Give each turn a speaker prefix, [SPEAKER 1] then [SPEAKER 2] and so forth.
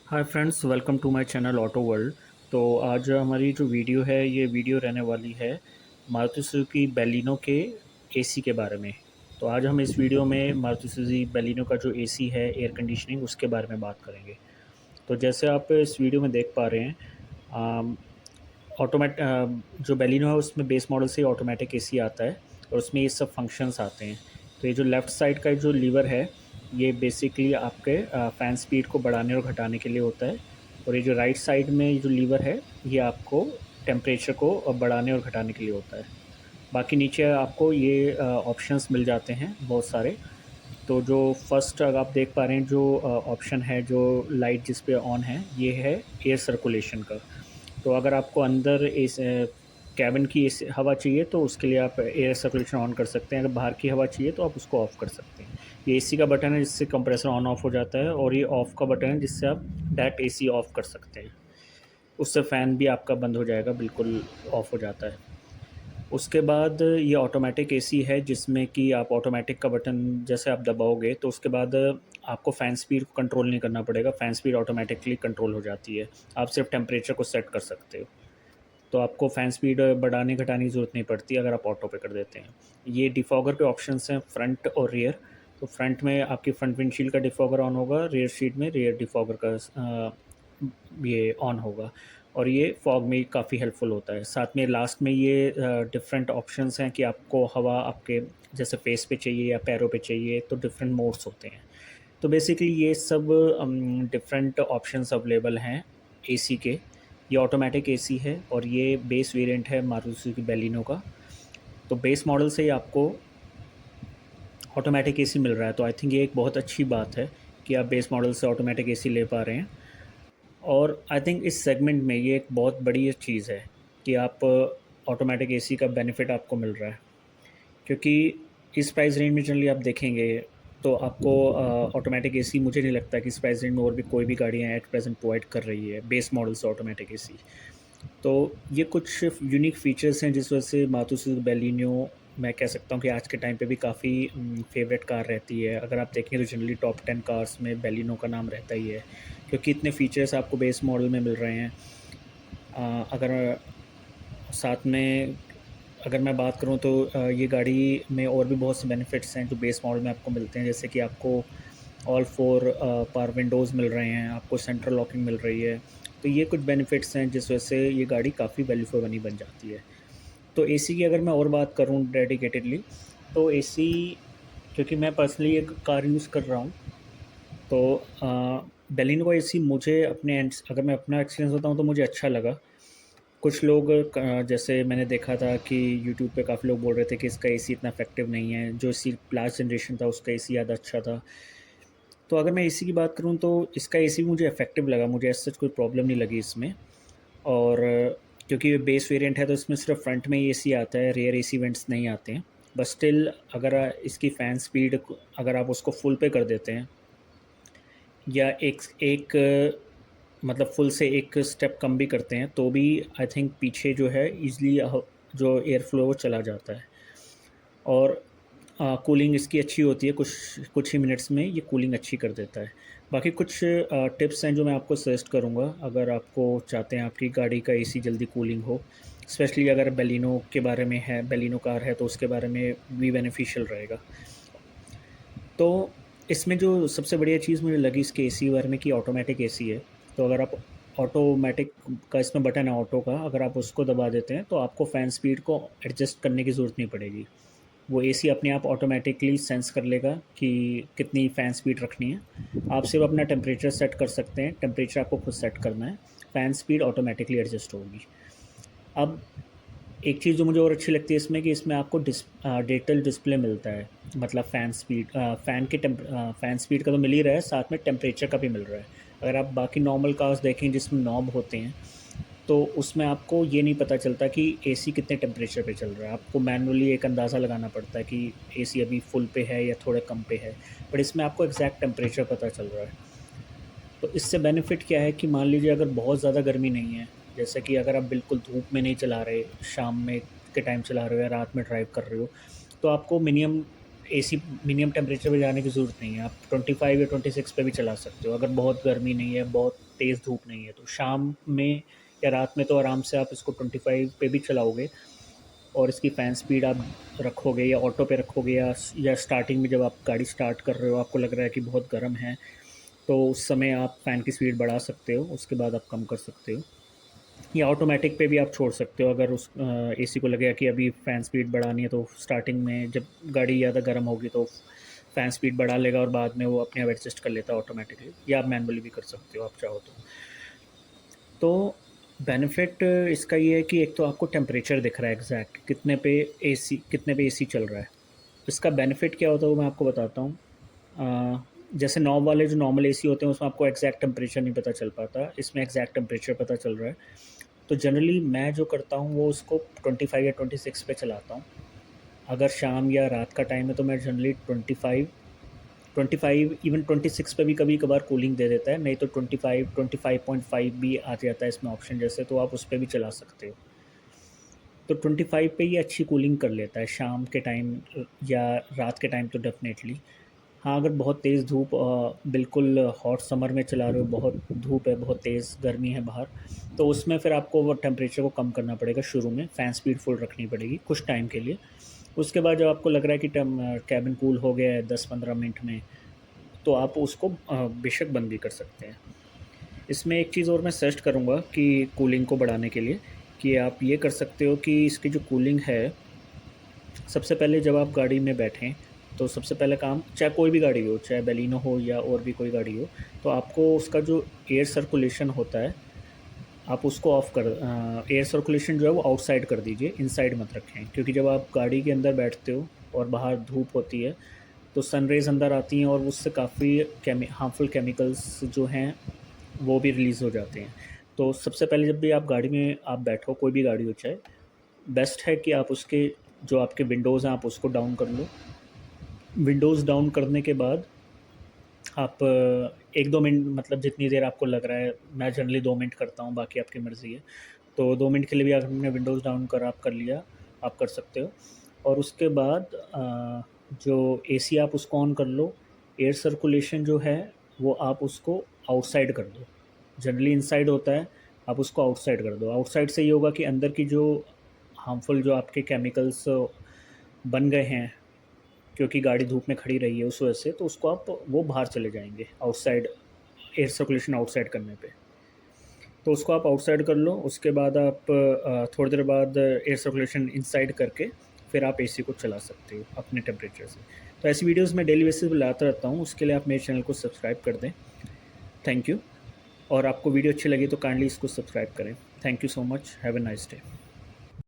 [SPEAKER 1] Hi friends, welcome to my channel auto world. तो आज हमारी जो वीडियो है ये वीडियो रहने वाली है मारुति सुजुकी बैलिनो के एसी के बारे में। तो आज हम इस वीडियो में मारुति सुजुकी बैलिनो का जो एसी है एयर कंडीशनिंग उसके बारे में बात करेंगे। तो जैसे आप इस वीडियो में देख पा रहे हैं, जो बैलिनो है उसमें बेस मॉडल से ऑटोमेटिक एसी आता है और उसमें ये सब फंक्शंस आते हैं। तो ये जो लेफ़्ट साइड का जो लीवर है ये बेसिकली आपके फ़ैन स्पीड को बढ़ाने और घटाने के लिए होता है। और ये जो राइट साइड में जो लीवर है ये आपको टेम्परेचर को बढ़ाने और घटाने के लिए होता है। बाकी नीचे आपको ये ऑप्शंस मिल जाते हैं बहुत सारे। तो जो फर्स्ट अगर आप देख पा रहे हैं जो ऑप्शन है जो लाइट जिस पे ऑन है ये है एयर सर्कुलेशन का। तो अगर आपको अंदर इस कैबिन की इस हवा चाहिए तो उसके लिए आप एयर सर्कुलेशन ऑन कर सकते हैं। अगर बाहर की हवा चाहिए तो आप उसको ऑफ़ कर सकते हैं। ये एसी का बटन है जिससे कंप्रेसर ऑन ऑफ हो जाता है और ये ऑफ़ का बटन है जिससे आप डायरेक्ट एसी ऑफ़ कर सकते हैं। उससे फ़ैन भी आपका बंद हो जाएगा, बिल्कुल ऑफ़ हो जाता है। उसके बाद ये ऑटोमेटिक एसी है जिसमें कि आप ऑटोमेटिक का बटन जैसे आप दबाओगे तो उसके बाद आपको फ़ैन स्पीड को कंट्रोल नहीं करना पड़ेगा, फ़ैन स्पीड ऑटोमेटिकली कंट्रोल हो जाती है। आप सिर्फ टेम्परेचर को सेट कर सकते हो। तो आपको फ़ैन स्पीड बढ़ाने घटाने की ज़रूरत नहीं पड़ती अगर आप ऑटो पे कर देते हैं। ये डिफ़ॉगर के ऑप्शंस हैं फ्रंट और रियर। तो फ्रंट में आपकी फ्रंट विंडशील्ड का डिफ़ॉगर ऑन होगा, रियर सीट में रियर डिफ़ॉगर का ये ऑन होगा। और ये फॉग में काफ़ी हेल्पफुल होता है। साथ में लास्ट में ये डिफरेंट ऑप्शंस हैं कि आपको हवा आपके जैसे फेस पे चाहिए या पैरों पे चाहिए, तो डिफरेंट मोड्स होते हैं। तो बेसिकली ये सब डिफरेंट ऑप्शंस अवेलेबल हैं एसी के। ये ऑटोमेटिक एसी है और ये बेस वेरिएंट है मारुति सुजुकी बैलिनो का। तो बेस मॉडल से ही आपको ऑटोमेटिक एसी मिल रहा है, तो आई थिंक ये एक बहुत अच्छी बात है कि आप बेस मॉडल से ऑटोमेटिक एसी ले पा रहे हैं। और आई थिंक इस सेगमेंट में ये एक बहुत बड़ी चीज़ है कि आप ऑटोमेटिक एसी का बेनिफिट आपको मिल रहा है। क्योंकि इस प्राइस रेंज में जनरली आप देखेंगे तो आपको ऑटोमेटिक एसी मुझे नहीं लगता कि इस प्राइस रेंज में और भी कोई भी गाड़ियाँ एट प्रेजेंट प्रोवाइड कर रही है बेस मॉडल से ऑटोमेटिक एसी। तो ये कुछ यूनिक फीचर्स हैं जिस वजह से मारुति सुजुकी बैलिनो मैं कह सकता हूँ कि आज के टाइम पे भी काफ़ी फेवरेट कार रहती है। अगर आप देखें तो जनरली टॉप 10 कार्स में बैलिनो का नाम रहता ही है, क्योंकि इतने फीचर्स आपको बेस मॉडल में मिल रहे हैं। अगर साथ में अगर मैं बात करूँ तो ये गाड़ी में और भी बहुत से बेनिफिट्स हैं जो बेस मॉडल में आपको मिलते हैं, जैसे कि आपको ऑल 4 पावर विंडोज़ मिल रहे हैं, आपको सेंट्रल लॉकिंग मिल रही है। तो ये कुछ बेनिफिट्स हैं जिस वजह से ये गाड़ी काफ़ी वैल्यू फॉर मनी बन जाती है। तो एसी की अगर मैं और बात करूँ डेडिकेटेडली, तो एसी क्योंकि मैं पर्सनली एक कार यूज़ कर रहा हूँ, तो बैलिनो का एसी मुझे अपने एंड अगर मैं अपना एक्सपीरियंस बताऊँ तो मुझे अच्छा लगा। कुछ लोग जैसे मैंने देखा था कि यूट्यूब पे काफ़ी लोग बोल रहे थे कि इसका एसी इतना इफ़ेक्टिव नहीं है, जो एसी लास्ट जनरेशन था उसका एसी ज़्यादा अच्छा था। तो अगर मैं एसी की बात करूँ तो इसका एसी मुझे इफ़ेक्टिव लगा, मुझे ऐसा कोई प्रॉब्लम नहीं लगी इसमें। और क्योंकि ये बेस वेरिएंट है तो इसमें सिर्फ फ्रंट में ही एसी आता है, रियर एसी वेंट्स नहीं आते हैं। बट स्टिल अगर इसकी फ़ैन स्पीड अगर आप उसको फुल पे कर देते हैं या एक एक मतलब फुल से एक स्टेप कम भी करते हैं तो भी आई थिंक पीछे जो है ईज़िली जो एयर फ्लो वो चला जाता है। और कूलिंग इसकी अच्छी होती है, कुछ कुछ ही मिनट्स में ये कूलिंग अच्छी कर देता है। बाकी कुछ टिप्स हैं जो मैं आपको सजेस्ट करूँगा अगर आपको चाहते हैं आपकी गाड़ी का एसी जल्दी कूलिंग हो। स्पेशली अगर बैलिनो के बारे में है, बैलिनो कार है तो उसके बारे में भी बेनिफिशियल रहेगा। तो इसमें जो सबसे बढ़िया चीज़ मुझे लगी इसके एसी के बारे में कि ऑटोमेटिक एसी है। तो अगर आप ऑटोमेटिक का इसमें बटन है ऑटो का, अगर आप उसको दबा देते हैं तो आपको फ़ैन स्पीड को एडजस्ट करने की ज़रूरत नहीं पड़ेगी। वो एसी अपने आप ऑटोमेटिकली सेंस कर लेगा कि कितनी फ़ैन स्पीड रखनी है। आप सिर्फ अपना टेम्परेचर सेट कर सकते हैं, टेम्परेचर आपको खुद सेट करना है, फ़ैन स्पीड ऑटोमेटिकली एडजस्ट होगी। अब एक चीज़ जो मुझे और अच्छी लगती है इसमें कि इसमें आपको डिजिटल डिस्प्ले मिलता है। मतलब फ़ैन स्पीड का तो मिल ही रहा है, साथ में टेम्परेचर का भी मिल रहा है। अगर आप बाकी नॉर्मल कार्स देखें जिसमें नॉब होते हैं तो उसमें आपको ये नहीं पता चलता कि एसी कितने टेम्परेचर पे चल रहा है। आपको मैनुअली एक अंदाज़ा लगाना पड़ता है कि एसी अभी फुल पे है या थोड़ा कम पे है, बट इसमें आपको एग्जैक्ट टेम्परेचर पता चल रहा है। तो इससे बेनिफिट क्या है कि मान लीजिए अगर बहुत ज़्यादा गर्मी नहीं है, जैसे कि अगर आप बिल्कुल धूप में नहीं चला रहे, शाम में के टाइम चला रहे हो या रात में ड्राइव कर रहे हो, तो आपको मिनिमम एसी मिनिमम टेम्परेचर पे जाने की ज़रूरत नहीं है, आप 25 या 26 पे भी चला सकते हो। अगर बहुत गर्मी नहीं है, बहुत तेज़ धूप नहीं है, तो शाम में या रात में तो आराम से आप इसको 25 पे भी चलाओगे। और इसकी फ़ैन स्पीड आप रखोगे या ऑटो पे रखोगे, या स्टार्टिंग में जब आप गाड़ी स्टार्ट कर रहे हो आपको लग रहा है कि बहुत गर्म है, तो उस समय आप फ़ैन की स्पीड बढ़ा सकते हो, उसके बाद आप कम कर सकते हो। या ऑटोमेटिक पे भी आप छोड़ सकते हो, अगर उस एसी को लगेगा कि अभी फ़ैन स्पीड बढ़ानी है, तो स्टार्टिंग में जब गाड़ी ज़्यादा गर्म होगी तो फ़ैन स्पीड बढ़ा लेगा और बाद में वो अपने आप एडजस्ट कर लेता है ऑटोमेटिकली, या आप मैनुअली भी कर सकते हो आप चाहो तो बेनिफिट इसका ये है कि एक तो आपको टेम्परेचर दिख रहा है एग्जैक्ट कितने पे एसी चल रहा है। इसका बेनिफिट क्या होता है वो मैं आपको बताता हूँ। जैसे नॉब वाले जो नॉर्मल एसी होते हैं उसमें आपको एग्जैक्ट टेम्परेचर नहीं पता चल पाता, इसमें एग्जैक्ट टेम्परेचर पता चल रहा है। तो जनरली मैं जो करता हूँ वो उसको 25 या 26 पे चलाता हूँ। अगर शाम या रात का टाइम है तो मैं जनरली 25 इवन 26 पे भी कभी कभार कूलिंग दे देता है, नहीं तो 25 भी आ जाता है इसमें ऑप्शन जैसे, तो आप उस पर भी चला सकते हो। तो 25 पे ये अच्छी कूलिंग कर लेता है शाम के टाइम या रात के टाइम तो डेफिनेटली। हाँ, अगर बहुत तेज़ धूप बिल्कुल हॉट समर में चला रहे हो, बहुत धूप है, बहुत तेज़ गर्मी है बाहर, तो उसमें फिर आपको वो टेम्परेचर को कम करना पड़ेगा। शुरू में फ़ैन स्पीड फुल रखनी पड़ेगी कुछ टाइम के लिए। उसके बाद जब आपको लग रहा है कि कैबिन कूल हो गया है 10-15 मिनट में, तो आप उसको बेशक बंद भी कर सकते हैं। इसमें एक चीज़ और मैं सजेस्ट करूँगा कि कूलिंग को बढ़ाने के लिए, कि आप ये कर सकते हो कि इसकी जो कूलिंग है, सबसे पहले जब आप गाड़ी में बैठें तो सबसे पहले काम, चाहे कोई भी गाड़ी हो, चाहे बेलिनो हो या और भी कोई गाड़ी हो, तो आपको उसका जो एयर सर्कुलेशन होता है आप उसको ऑफ़ कर एयर सर्कुलेशन जो है वो आउटसाइड कर दीजिए, इनसाइड मत रखें। क्योंकि जब आप गाड़ी के अंदर बैठते हो और बाहर धूप होती है तो सन रेज़ अंदर आती हैं और उससे काफ़ी हार्मफुल केमिकल्स जो हैं वो भी रिलीज़ हो जाते हैं। तो सबसे पहले जब भी आप गाड़ी में आप बैठो, कोई भी गाड़ी हो चाहे, बेस्ट है कि आप उसके जो आपके विंडोज़ हैं आप उसको डाउन कर लो। विंडोज़ डाउन करने के बाद आप 1-2 मिनट, मतलब जितनी देर आपको लग रहा है, मैं जनरली 2 मिनट करता हूँ, बाकी आपकी मर्ज़ी है। तो 2 मिनट के लिए भी आपने विंडोज़ डाउन कर आप कर लिया, आप कर सकते हो। और उसके बाद जो एसी आप उसको ऑन कर लो, एयर सर्कुलेशन जो है वो आप उसको आउटसाइड कर दो। जनरली इनसाइड होता है, आप उसको आउटसाइड कर दो। आउटसाइड से ये होगा कि अंदर की जो हार्मफुल जो आपके केमिकल्स बन गए हैं, क्योंकि गाड़ी धूप में खड़ी रही है उस वजह से, तो उसको आप वो बाहर चले जाएँगे आउटसाइड, एयर सर्कुलेशन आउटसाइड करने पे। तो उसको आप आउटसाइड कर लो, उसके बाद आप थोड़ी देर बाद एयर सर्कुलेशन इनसाइड करके फिर आप एसी को चला सकते हो अपने टेम्परेचर से। तो ऐसी वीडियोज़ मैं डेली बेसिस पे लाता रहता हूँ, उसके लिए आप मेरे चैनल को सब्सक्राइब कर दें। Thank you. और आपको वीडियो अच्छी लगी तो काइंडली इसको सब्सक्राइब करें। Thank you so much. Have a nice day.